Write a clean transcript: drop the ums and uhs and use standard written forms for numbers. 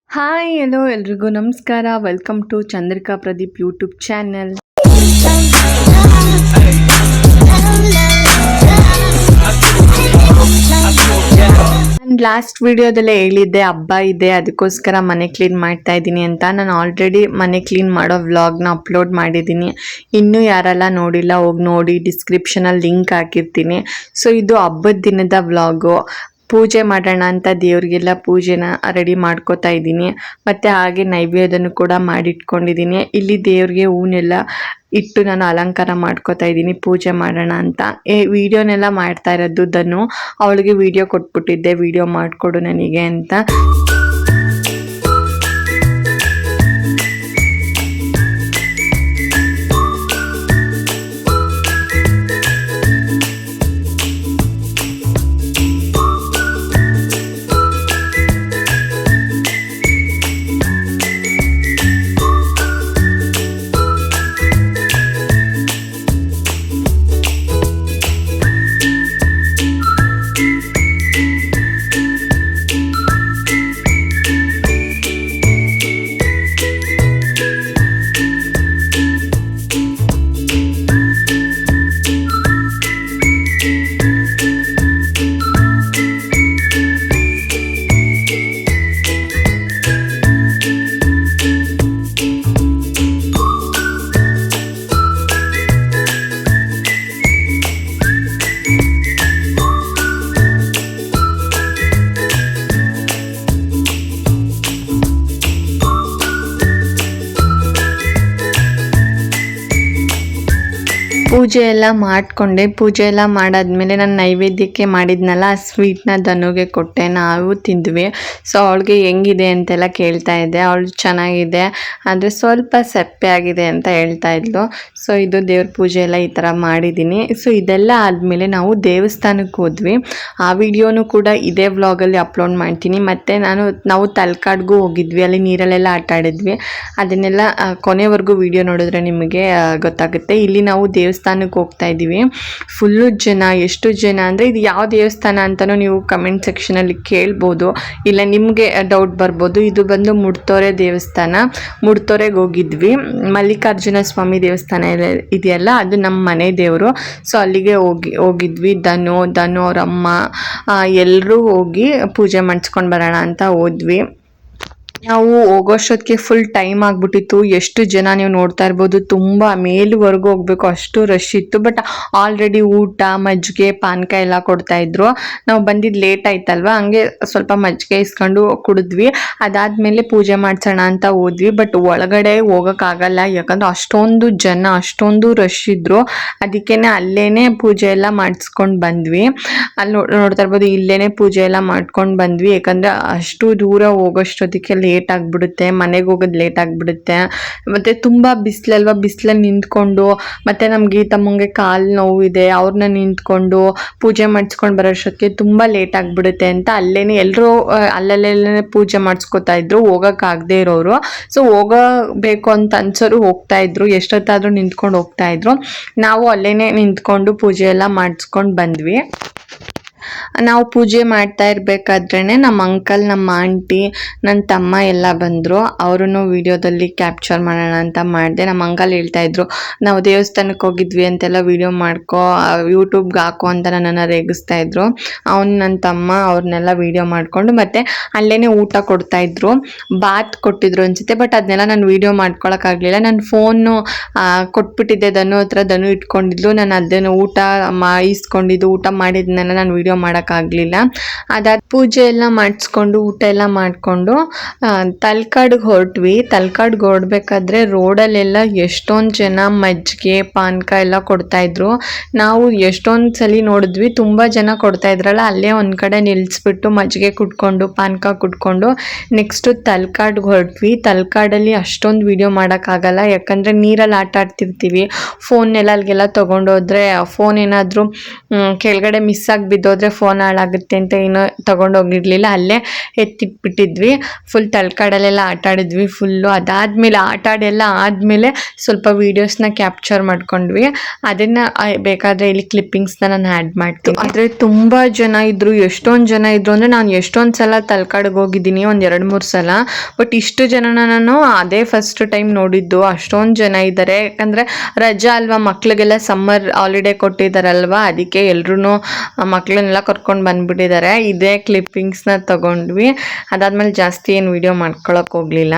Hi hello ಎಲ್ರಿಗೂ ನಮಸ್ಕಾರ. Welcome to Chandrika Pradeep YouTube channel. ನಾನು ಲಾಸ್ಟ್ ವಿಡಿಯೋದಲ್ಲೇ ಹೇಳಿದ್ದೆ ಹಬ್ಬ ಇದೆ, ಅದಕ್ಕೋಸ್ಕರ ಮನೆ ಕ್ಲೀನ್ ಮಾಡ್ತಾ ಇದ್ದೀನಿ ಅಂತ. ನಾನು ಆಲ್ರೆಡಿ ಮನೆ ಕ್ಲೀನ್ ಮಾಡೋ ವ್ಲಾಗ್ನ ಅಪ್ಲೋಡ್ ಮಾಡಿದ್ದೀನಿ. ಇನ್ನೂ ಯಾರೆಲ್ಲ ನೋಡಿಲ್ಲ ಹೋಗಿ ನೋಡಿ, ಡಿಸ್ಕ್ರಿಪ್ಷನಲ್ಲಿ ಲಿಂಕ್ ಹಾಕಿರ್ತೀನಿ. ಸೊ ಇದು ಹಬ್ಬದ ದಿನದ ವ್ಲಾಗು. ಪೂಜೆ ಮಾಡೋಣ ಅಂತ ದೇವ್ರಿಗೆಲ್ಲ ಪೂಜೆನ ರೆಡಿ ಮಾಡ್ಕೋತಾ ಇದ್ದೀನಿ. ಮತ್ತು ಹಾಗೆ ನೈವೇದ್ಯನೂ ಕೂಡ ಮಾಡಿಟ್ಕೊಂಡಿದ್ದೀನಿ. ಇಲ್ಲಿ ದೇವ್ರಿಗೆ ಹೂನೆಲ್ಲ ಇಟ್ಟು ನಾನು ಅಲಂಕಾರ ಮಾಡ್ಕೋತಾ ಇದ್ದೀನಿ ಪೂಜೆ ಮಾಡೋಣ ಅಂತ. ವಿಡಿಯೋನೆಲ್ಲ ಮಾಡ್ತಾ ಇರೋದು ಧನು. ಅವಳಿಗೆ ವಿಡಿಯೋ ಕೊಟ್ಬಿಟ್ಟಿದ್ದೆ, ವಿಡಿಯೋ ಮಾಡಿಕೊಡು ನನಗೆ ಅಂತ. ಪೂಜೆ ಎಲ್ಲ ಮಾಡಿಕೊಂಡೆ. ಪೂಜೆ ಎಲ್ಲ ಮಾಡಾದ್ಮೇಲೆ ನಾನು ನೈವೇದ್ಯಕ್ಕೆ ಮಾಡಿದ್ನಲ್ಲ ಆ ಸ್ವೀಟ್ನ ಧನುಗೆ ಕೊಟ್ಟೆ, ನಾವು ತಿಂದ್ವಿ. ಸೊ ಅವಳಿಗೆ ಹೆಂಗಿದೆ ಅಂತೆಲ್ಲ ಕೇಳ್ತಾ ಇದ್ದೆ. ಅವಳು ಚೆನ್ನಾಗಿದೆ, ಆದರೆ ಸ್ವಲ್ಪ ಸಪ್ಪೆ ಆಗಿದೆ ಅಂತ ಹೇಳ್ತಾ ಇದ್ಲು. ಸೊ ಇದು ದೇವ್ರ ಪೂಜೆ ಎಲ್ಲ ಈ ಥರ ಮಾಡಿದ್ದೀನಿ. ಸೊ ಇದೆಲ್ಲ ಆದಮೇಲೆ ನಾವು ದೇವಸ್ಥಾನಕ್ಕೆ ಹೋದ್ವಿ. ಆ ವಿಡಿಯೋನು ಕೂಡ ಇದೇ ವ್ಲಾಗಲ್ಲಿ ಅಪ್ಲೋಡ್ ಮಾಡ್ತೀನಿ. ಮತ್ತು ನಾವು ತಲಕಾಡ್ಗೂ ಹೋಗಿದ್ವಿ, ಅಲ್ಲಿ ನೀರಲ್ಲೆಲ್ಲ ಆಟ ಆಡಿದ್ವಿ. ಅದನ್ನೆಲ್ಲ ಕೊನೆವರೆಗೂ ವಿಡಿಯೋ ನೋಡಿದ್ರೆ ನಿಮಗೆ ಗೊತ್ತಾಗುತ್ತೆ. ಇಲ್ಲಿ ನಾವು ದೇವಸ್ಥಾನಕ್ಕೆ ಹೋಗ್ತಾ ಇದ್ದೀವಿ. ಫುಲ್ಲು ಜನ, ಎಷ್ಟು ಜನ ಅಂದರೆ ಇದು ಯಾವ ದೇವಸ್ಥಾನ ಅಂತಲೂ ನೀವು ಕಮೆಂಟ್ ಸೆಕ್ಷನಲ್ಲಿ ಕೇಳ್ಬೋದು, ಇಲ್ಲ ನಿಮಗೆ ಡೌಟ್ ಬರ್ಬೋದು. ಇದು ಬಂದು ಮುಡ್ತೋರೆ ದೇವಸ್ಥಾನ. ಮುಡ್ತೋರೆಗೆ ಹೋಗಿದ್ವಿ. ಮಲ್ಲಿಕಾರ್ಜುನ ಸ್ವಾಮಿ ದೇವಸ್ಥಾನ ಇದೆಯಲ್ಲ, ಅದು ನಮ್ಮ ಮನೆ ದೇವರು. ಸೊ ಅಲ್ಲಿಗೆ ಹೋಗಿದ್ವಿ. ಧನು ಅವ್ರ ಅಮ್ಮ ಎಲ್ಲರೂ ಹೋಗಿ ಪೂಜೆ ಮಾಡಿಸ್ಕೊಂಡು ಬರೋಣ ಅಂತ ಹೋದ್ವಿ. ನಾವು ಹೋಗೋಷ್ಟೊತ್ತಿಗೆ ಫುಲ್ ಟೈಮ್ ಆಗಿಬಿಟ್ಟಿತ್ತು. ಎಷ್ಟು ಜನ ನೀವು ನೋಡ್ತಾ ಇರ್ಬೋದು, ತುಂಬ ಮೇಲುವರೆಗೂ ಹೋಗ್ಬೇಕು, ಅಷ್ಟು ರಶ್ ಇತ್ತು. ಬಟ್ ಆಲ್ರೆಡಿ ಊಟ, ಮಜ್ಜಿಗೆ, ಪಾನಕ ಎಲ್ಲ ಕೊಡ್ತಾಯಿದ್ರು. ನಾವು ಬಂದಿದ್ದು ಲೇಟ್ ಆಯ್ತಲ್ವ, ಹಂಗೆ ಸ್ವಲ್ಪ ಮಜ್ಜಿಗೆ ಇಸ್ಕೊಂಡು ಕುಡಿದ್ವಿ. ಅದಾದಮೇಲೆ ಪೂಜೆ ಮಾಡಿಸೋಣ ಅಂತ ಹೋದ್ವಿ. ಬಟ್ ಒಳಗಡೆ ಹೋಗೋಕ್ಕಾಗಲ್ಲ, ಯಾಕಂದ್ರೆ ಅಷ್ಟೊಂದು ಜನ, ಅಷ್ಟೊಂದು ರಶ್ ಇದ್ದರು. ಅದಕ್ಕೇ ಅಲ್ಲೇ ಪೂಜೆ ಎಲ್ಲ ಮಾಡಿಸ್ಕೊಂಡು ಬಂದ್ವಿ. ಅಲ್ಲಿ ನೋಡ್ತಾ ಇರ್ಬೋದು, ಇಲ್ಲೇ ಪೂಜೆ ಎಲ್ಲ ಮಾಡ್ಕೊಂಡು ಬಂದ್ವಿ. ಯಾಕಂದರೆ ಅಷ್ಟು ದೂರ ಹೋಗೋಷ್ಟೊತ್ತಿಗೆ ಲೇಟ್ ಆಗಿಬಿಡುತ್ತೆ, ಮನೆಗೆ ಹೋಗೋದು ಲೇಟ್ ಆಗಿಬಿಡುತ್ತೆ. ಮತ್ತು ತುಂಬ ಬಿಸಿಲಲ್ವ, ಬಿಸಿಲಲ್ಲಿ ನಿಂತ್ಕೊಂಡು, ಮತ್ತು ನಮ್ಮ ಗೀತಮ್ಮಂಗೆ ಕಾಲು ನೋವಿದೆ, ಅವ್ರನ್ನ ನಿಂತ್ಕೊಂಡು ಪೂಜೆ ಮಾಡಿಸ್ಕೊಂಡು ಬರೋಷ್ಟೊತ್ತಿಗೆ ತುಂಬ ಲೇಟ್ ಆಗಿಬಿಡುತ್ತೆ ಅಂತ ಎಲ್ಲರೂ ಅಲ್ಲಲ್ಲೇ ಪೂಜೆ ಮಾಡಿಸ್ಕೊತಾ ಇದ್ರು, ಹೋಗೋಕ್ಕಾಗದೇ ಇರೋರು. ಸೊ ಹೋಗಬೇಕು ಅಂತ ಅನ್ಸೋರು ಹೋಗ್ತಾ ಇದ್ರು, ಎಷ್ಟೊತ್ತಾದರೂ ನಿಂತ್ಕೊಂಡು ಹೋಗ್ತಾ ಇದ್ರು. ನಾವು ಅಲ್ಲೇ ನಿಂತ್ಕೊಂಡು ಪೂಜೆ ಎಲ್ಲ ಮಾಡಿಸ್ಕೊಂಡು ಬಂದ್ವಿ. ನಾವು ಪೂಜೆ ಮಾಡ್ತಾ ಇರಬೇಕಾದ್ರೇ ನಮ್ಮ ಅಂಕಲ್, ನಮ್ಮ ಆಂಟಿ, ನನ್ನ ತಮ್ಮ ಎಲ್ಲ ಬಂದರು. ಅವರನ್ನು ವಿಡಿಯೋದಲ್ಲಿ ಕ್ಯಾಪ್ಚರ್ ಮಾಡೋಣ ಅಂತ ಮಾಡಿದೆ. ನಮ್ಮ ಅಂಕಲ್ ಹೇಳ್ತಾ ಇದ್ರು, ನಾವು ದೇವಸ್ಥಾನಕ್ಕೆ ಹೋಗಿದ್ವಿ ಅಂತೆಲ್ಲ ವಿಡಿಯೋ ಮಾಡ್ಕೊ, ಯೂಟ್ಯೂಬ್ಗೆ ಹಾಕೋ ಅಂತ ನನ್ನನ್ನು ರೇಗಿಸ್ತಾ ಇದ್ರು. ನನ್ನ ತಮ್ಮ ಅವ್ರನ್ನೆಲ್ಲ ವಿಡಿಯೋ ಮಾಡಿಕೊಂಡು, ಮತ್ತು ಅಲ್ಲೇ ಊಟ ಕೊಡ್ತಾಯಿದ್ರು. ಬಾತ್ ಕೊಟ್ಟಿದ್ರು ಅನಿಸುತ್ತೆ, ಬಟ್ ಅದನ್ನೆಲ್ಲ ನಾನು ವಿಡಿಯೋ ಮಾಡ್ಕೊಳಕ್ಕಾಗಲಿಲ್ಲ. ನನ್ನ ಫೋನು ಕೊಟ್ಬಿಟ್ಟಿದ್ದೆ ಧನು ಹತ್ರ. ಧನು ಇಟ್ಕೊಂಡಿದ್ಲು. ನಾನು ಅದನ್ನು ಊಟ ಇಸ್ಕೊಂಡಿದ್ದು, ಊಟ ಮಾಡಿದ್ನೆಲ್ಲ ನಾನು ವಿಡಿಯೋ ಮಾಡೋಕ್ಕಾಗಲಿಲ್ಲ. ಅದಾದ ಪೂಜೆ ಎಲ್ಲ ಮಾಡಿಸ್ಕೊಂಡು, ಊಟ ಎಲ್ಲ ಮಾಡಿಕೊಂಡು ತಲಕಾಡಿಗೆ ಹೊರಟ್ವಿ. ತಲಕಾಡಿಗೆ ಹೊರಡ್ಬೇಕಾದ್ರೆ ರೋಡಲ್ಲೆಲ್ಲ ಎಷ್ಟೊಂದು ಜನ ಮಜ್ಜಿಗೆ, ಪಾನಕ ಎಲ್ಲ ಕೊಡ್ತಾಯಿದ್ರು. ನಾವು ಎಷ್ಟೊಂದು ಸಲ ನೋಡಿದ್ವಿ, ತುಂಬ ಜನ ಕೊಡ್ತಾಯಿದ್ರಲ್ಲ, ಅಲ್ಲೇ ಒಂದು ಕಡೆ ನಿಲ್ಲಿಸ್ಬಿಟ್ಟು ಮಜ್ಜಿಗೆ ಕುಟ್ಕೊಂಡು, ಪಾನಕ ಕುಟ್ಕೊಂಡು ನೆಕ್ಸ್ಟು ತಲಕಾಡಿಗೆ ಹೊರಟ್ವಿ. ತಲಕಾಡಲ್ಲಿ ಅಷ್ಟೊಂದು ವಿಡಿಯೋ ಮಾಡೋಕ್ಕಾಗಲ್ಲ, ಯಾಕಂದರೆ ನೀರಲ್ಲಿ ಆಟ ಆಡ್ತಿರ್ತೀವಿ. ಫೋನ್ನೆಲ್ಲ ಅಲ್ಲಿಗೆಲ್ಲ ತೊಗೊಂಡೋದ್ರೆ, ಫೋನ್ ಏನಾದರೂ ಕೆಳಗಡೆ ಮಿಸ್ ಆಗಿ ಬಿದ್ದೋದ್ರೆ ಅಂದರೆ ಫೋನ್ ಹಾಳಾಗುತ್ತೆ ಅಂತ ಏನೋ ತೊಗೊಂಡೋಗಿರಲಿಲ್ಲ, ಅಲ್ಲೇ ಎತ್ತಿಟ್ಬಿಟ್ಟಿದ್ವಿ. ಫುಲ್ ತಳ್ಕಾಡಲ್ಲೆಲ್ಲ ಆಟ ಆಡಿದ್ವಿ ಫುಲ್ಲು. ಅದಾದಮೇಲೆ ಆಟ ಆಡೆಲ್ಲ ಆದಮೇಲೆ ಸ್ವಲ್ಪ ವೀಡಿಯೋಸ್ನ ಕ್ಯಾಪ್ಚರ್ ಮಾಡ್ಕೊಂಡ್ವಿ. ಅದನ್ನು ಬೇಕಾದರೆ ಇಲ್ಲಿ ಕ್ಲಿಪ್ಪಿಂಗ್ಸ್ನ ನಾನು ಆ್ಯಡ್ ಮಾಡ್ತೀನಿ. ಆದರೆ ತುಂಬ ಜನ ಇದ್ದರು, ಎಷ್ಟೊಂದು ಜನ ಇದ್ದರು ಅಂದರೆ ನಾನು ಎಷ್ಟೊಂದು ಸಲ ತಳ್ಕಾಡಿಗೆ ಹೋಗಿದ್ದೀನಿ, ಒಂದು 2-3 ಸಲ. ಬಟ್ ಇಷ್ಟು ಜನನ ನಾನು ಅದೇ ಫಸ್ಟ್ ಟೈಮ್ ನೋಡಿದ್ದು. ಅಷ್ಟೊಂದು ಜನ ಇದ್ದಾರೆ, ಯಾಕಂದರೆ ರಜಾ ಅಲ್ವಾ, ಮಕ್ಳಿಗೆಲ್ಲ ಸಮ್ಮರ್ ಹಾಲಿಡೇ ಕೊಟ್ಟಿದ್ದಾರಲ್ವ, ಅದಕ್ಕೆ ಎಲ್ಲರೂ ಮಕ್ಕಳನ್ನೆಲ್ಲ ಕರ್ಕೊಂಡು ಬಂದುಬಿಟ್ಟಿದ್ದಾರೆ. ಇದೇ ಕ್ಲಿಪ್ಪಿಂಗ್ಸ್ನ ತೊಗೊಂಡ್ವಿ. ಅದಾದಮೇಲೆ ಜಾಸ್ತಿ ಏನು ವೀಡಿಯೋ ಮಾಡ್ಕೊಳಕ್ಕೆ ಹೋಗಲಿಲ್ಲ.